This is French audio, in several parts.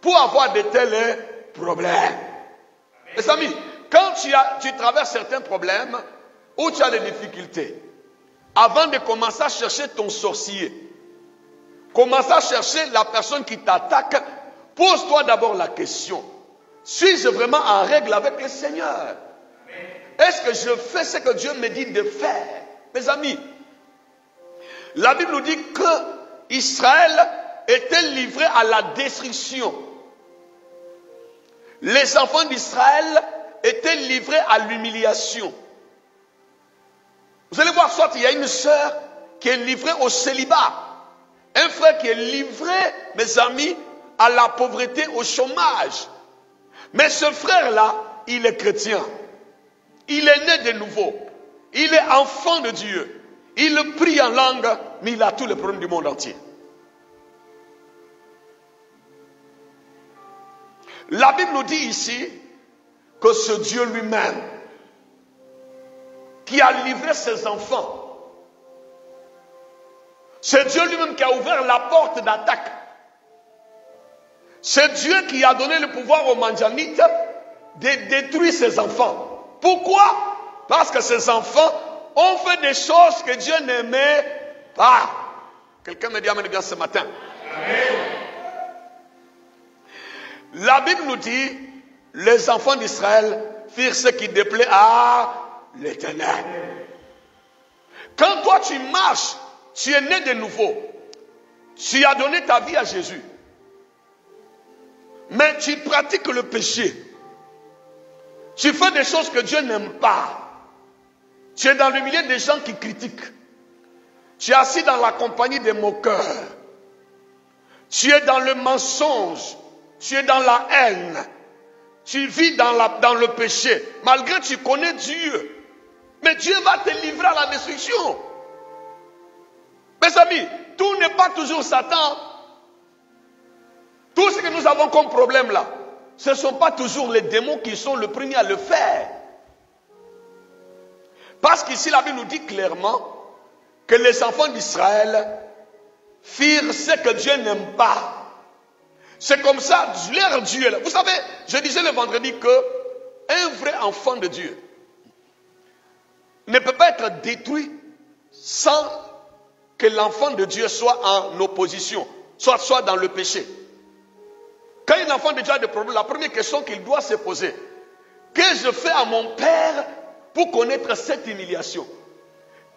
pour avoir de tels problèmes. Mes amis, quand tu traverses certains problèmes ou tu as des difficultés, avant de commencer à chercher ton sorcier, commence à chercher la personne qui t'attaque, pose-toi d'abord la question: suis-je vraiment en règle avec le Seigneur? Est-ce que je fais ce que Dieu me dit de faire? Mes amis, la Bible nous dit que Israël était livré à la destruction. Les enfants d'Israël étaient livrés à l'humiliation. Vous allez voir, soit il y a une sœur qui est livrée au célibat, un frère qui est livré, mes amis, à la pauvreté, au chômage. Mais ce frère-là, il est chrétien. Il est né de nouveau. Il est enfant de Dieu. Il prie en langue, mais il a tous les problèmes du monde entier. La Bible nous dit ici que ce Dieu lui-même, qui a livré ses enfants, c'est Dieu lui-même qui a ouvert la porte d'attaque. C'est Dieu qui a donné le pouvoir aux Mandianites de détruire ses enfants. Pourquoi? Parce que ces enfants ont fait des choses que Dieu n'aimait pas. Quelqu'un me dit amen bien ce matin. Amen. La Bible nous dit, les enfants d'Israël firent ce qui déplaît à l'Éternel. Quand toi tu marches, tu es né de nouveau, tu as donné ta vie à Jésus, mais tu pratiques le péché, tu fais des choses que Dieu n'aime pas, tu es dans le milieu des gens qui critiquent, tu es assis dans la compagnie des moqueurs, tu es dans le mensonge, tu es dans la haine, tu vis dans le péché, malgré que tu connais Dieu. Mais Dieu va te livrer à la destruction. Mes amis, tout n'est pas toujours Satan. Tout ce que nous avons comme problème là, ce ne sont pas toujours les démons qui sont le premier à le faire. Parce qu'ici la Bible nous dit clairement que les enfants d'Israël firent ce que Dieu n'aime pas. C'est comme ça, leur Dieu. Vous savez, je disais le vendredi que un vrai enfant de Dieu ne peut pas être détruit sans que l'enfant de Dieu soit en opposition, soit dans le péché. Quand un enfant de Dieu a des problèmes, la première question qu'il doit se poser: qu'est-ce que je fais à mon Père pour connaître cette humiliation?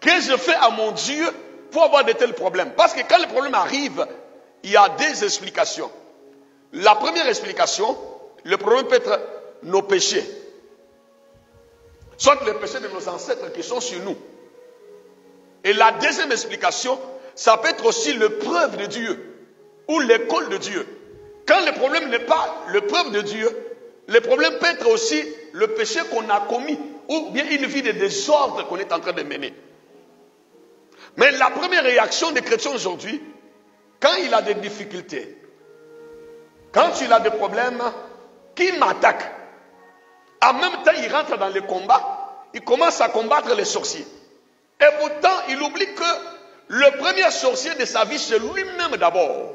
Qu'est-ce que je fais à mon Dieu pour avoir de tels problèmes? Parce que quand le problème arrive, il y a des explications. La première explication, le problème peut être nos péchés. Soit les péchés de nos ancêtres qui sont sur nous. Et la deuxième explication, ça peut être aussi le preuve de Dieu ou l'école de Dieu. Quand le problème n'est pas le preuve de Dieu, le problème peut être aussi le péché qu'on a commis ou bien une vie de désordre qu'on est en train de mener. Mais la première réaction des chrétiens aujourd'hui, quand il a des difficultés, quand il a des problèmes, qui m'attaque? En même temps, il rentre dans le combat, il commence à combattre les sorciers. Et pourtant, il oublie que le premier sorcier de sa vie, c'est lui-même d'abord.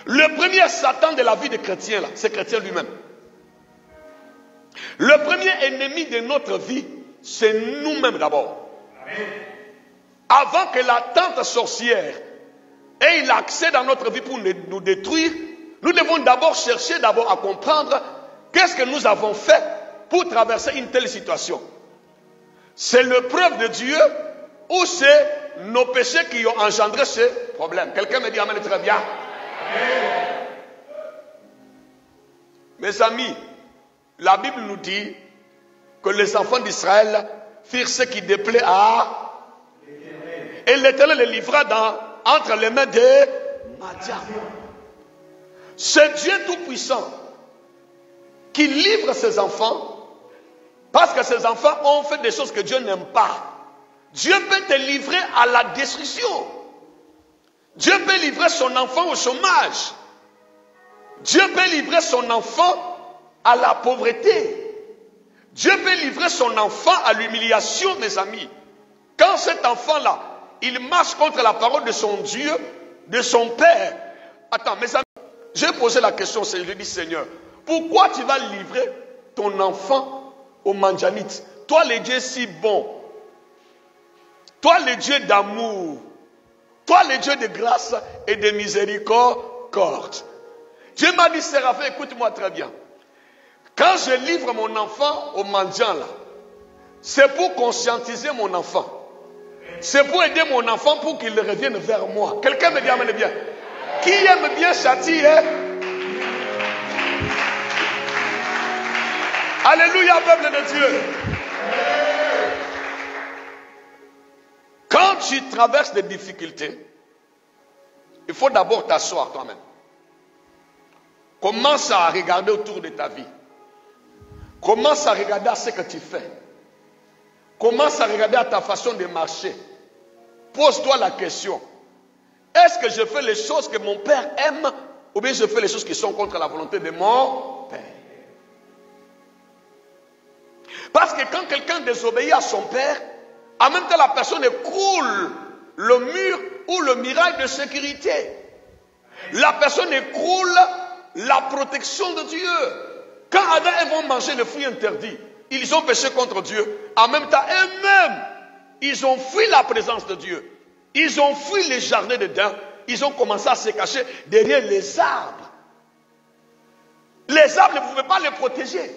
Le premier Satan de la vie des chrétiens, là, c'est chrétien lui-même. Le premier ennemi de notre vie, c'est nous-mêmes d'abord. Avant que la tante sorcière ait l'accès dans notre vie pour nous détruire, nous devons d'abord chercher à comprendre qu'est-ce que nous avons fait pour traverser une telle situation. C'est le preuve de Dieu ou c'est nos péchés qui ont engendré ce problème? Quelqu'un me dit amen très bien. Amen. Mes amis, la Bible nous dit que les enfants d'Israël firent ce qui déplaît à l'Éternel. Et l'Éternel les livra entre les mains de Madian. C'est Dieu Tout-Puissant qui livre ses enfants parce que ses enfants ont fait des choses que Dieu n'aime pas. Dieu peut te livrer à la destruction. Dieu peut livrer son enfant au chômage. Dieu peut livrer son enfant à la pauvreté. Dieu peut livrer son enfant à l'humiliation, mes amis. Quand cet enfant-là, il marche contre la parole de son Dieu, de son Père. Attends, mes amis, J'ai posé la question au Seigneur, je dis Seigneur, pourquoi tu vas livrer ton enfant aux Mandianites? Toi le Dieu si bon, toi le Dieu d'amour, toi le Dieu de grâce et de miséricorde. Dieu m'a dit, Séraphin, écoute-moi très bien. Quand je livre mon enfant aux mendiants là, c'est pour conscientiser mon enfant. C'est pour aider mon enfant pour qu'il revienne vers moi. Quelqu'un me dit, amène bien. Qui aime bien châtier? Alléluia, peuple de Dieu. Quand tu traverses des difficultés, il faut d'abord t'asseoir toi-même. Commence à regarder autour de ta vie. Commence à regarder à ce que tu fais. Commence à regarder à ta façon de marcher. Pose-toi la question. Est-ce que je fais les choses que mon Père aime ou bien je fais les choses qui sont contre la volonté de mon Père? Parce que quand quelqu'un désobéit à son Père, en même temps la personne écroule le mur ou le mirail de sécurité. La personne écroule la protection de Dieu. Quand Adam et Ève vont manger le fruit interdit, ils ont péché contre Dieu. En même temps, eux-mêmes, ils ont fui la présence de Dieu. Ils ont fui les jardins d'Éden. Ils ont commencé à se cacher derrière les arbres. Les arbres ne pouvaient pas les protéger.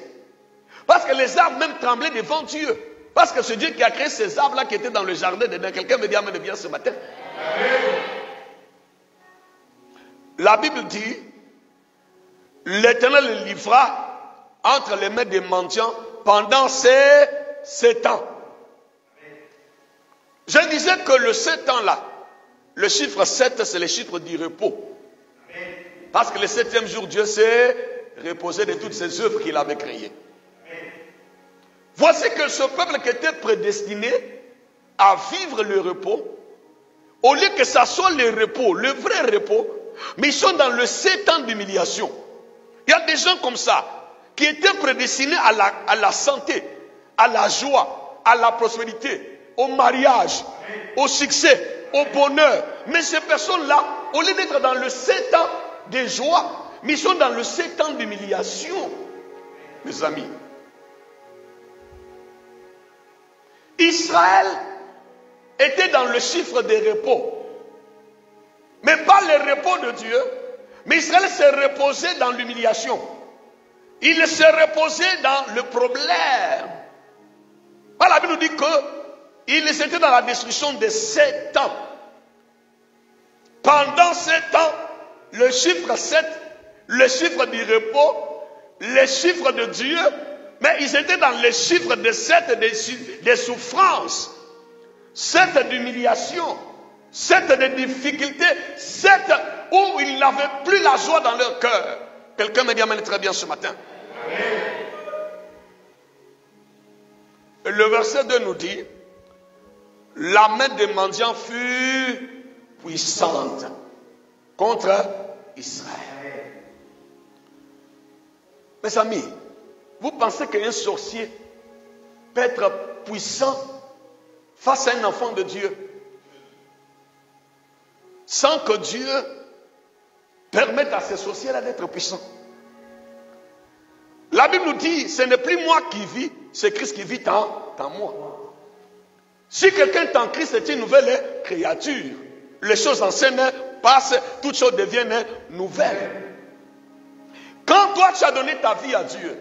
Parce que les arbres même tremblaient devant Dieu. Parce que c'est Dieu qui a créé ces arbres-là qui étaient dans le jardin d'Éden. Quelqu'un me dit amen bien ce matin. La Bible dit, l'Éternel le livra entre les mains des mendiants pendant ces 7 ans. Je disais que le 7 ans là, le chiffre 7, c'est le chiffre du repos. Parce que le 7e jour, Dieu s'est reposé de toutes ses œuvres qu'il avait créées. Voici que ce peuple qui était prédestiné à vivre le repos, au lieu que ça soit le repos, le vrai repos, mais ils sont dans le 7 ans d'humiliation. Il y a des gens comme ça, qui étaient prédestinés à la santé, à la joie, à la prospérité, au mariage, au succès, au bonheur. Mais ces personnes-là, au lieu d'être dans le 7 ans de joie, mais ils sont dans le 7 ans d'humiliation. Mes amis. Israël était dans le chiffre des repos. Mais pas le repos de Dieu. Mais Israël s'est reposé dans l'humiliation. Il s'est reposé dans le problème. La Bible nous dit qu'ils étaient dans la destruction de 7 ans. Pendant 7 ans, le chiffre 7, le chiffre du repos, le chiffre de Dieu, mais ils étaient dans le chiffre de 7 des souffrances, 7 d'humiliation, 7 de difficultés, 7 où ils n'avaient plus la joie dans leur cœur. Quelqu'un me dit amen très bien ce matin. Le verset 2 nous dit, la main des mendiants fut puissante contre Israël. Mes amis, vous pensez qu'un sorcier peut être puissant face à un enfant de Dieu sans que Dieu permette à ces sorciers-là d'être puissants? La Bible nous dit, ce n'est plus moi qui vis, c'est Christ qui vit en moi. Si quelqu'un est en Christ, c'est une nouvelle créature. Les choses anciennes passent, toutes choses deviennent nouvelles. Quand toi tu as donné ta vie à Dieu,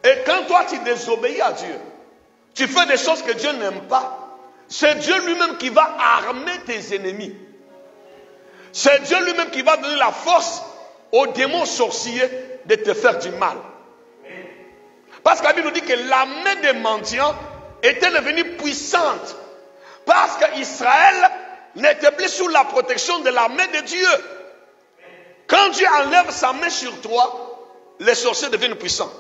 et quand toi tu désobéis à Dieu, tu fais des choses que Dieu n'aime pas, c'est Dieu lui-même qui va armer tes ennemis. C'est Dieu lui-même qui va donner la force aux démons sorciers de te faire du mal. Parce que la Bible nous dit que la main des mendiants était devenue puissante. Parce qu'Israël n'était plus sous la protection de la main de Dieu. Quand Dieu enlève sa main sur toi, les sorciers deviennent puissants.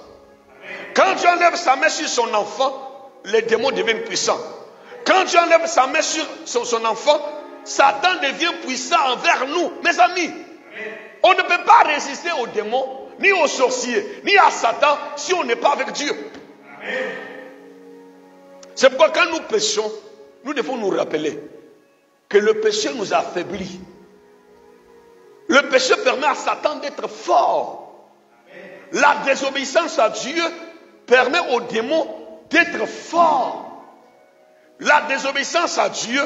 Quand Dieu enlève sa main sur son enfant, les démons deviennent puissants. Quand Dieu enlève sa main sur son enfant, Satan devient puissant envers nous. Mes amis, on ne peut pas résister aux démons, ni aux sorciers, ni à Satan, si on n'est pas avec Dieu. C'est pourquoi quand nous péchons, nous devons nous rappeler que le péché nous affaiblit. Le péché permet à Satan d'être fort. La désobéissance à Dieu permet aux démons d'être forts. La désobéissance à Dieu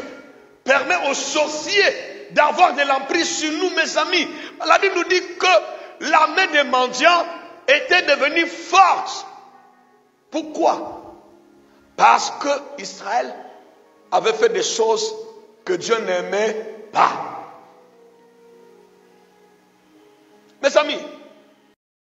permet aux sorciers d'avoir de l'emprise sur nous, mes amis. La Bible nous dit que la main des mendiants était devenue forte. Pourquoi? Parce que Israël avait fait des choses que Dieu n'aimait pas. Mes amis,